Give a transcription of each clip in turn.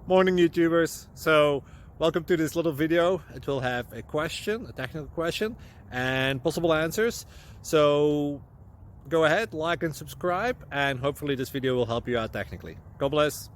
Morning YouTubers. So welcome to this little video. It will have a question, a technical question, and possible answers. So go ahead, like and subscribe, and hopefully this video will help you out technically. God bless.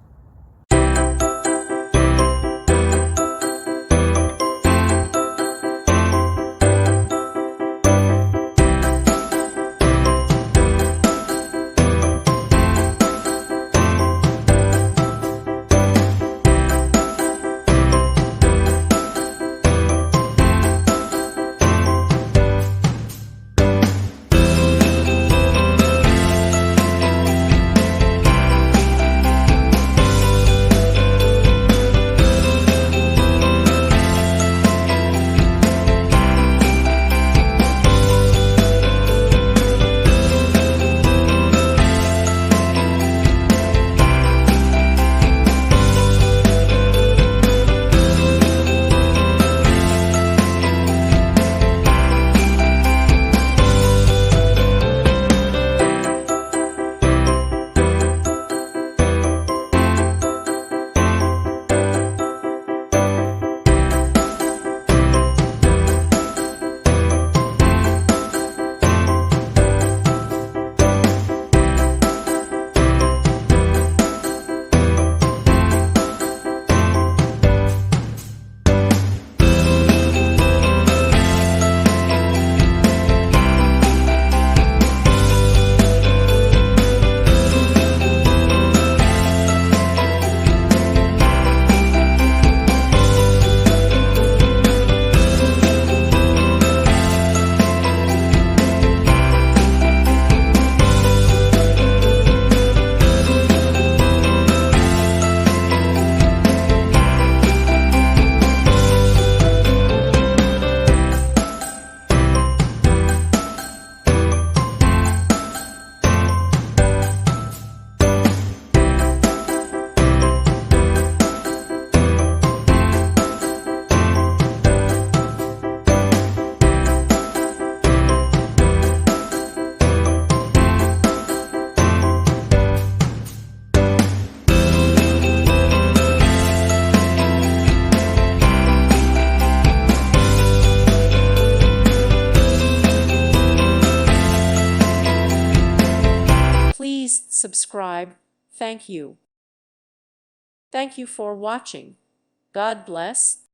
Please subscribe. Thank you. Thank you for watching. God bless.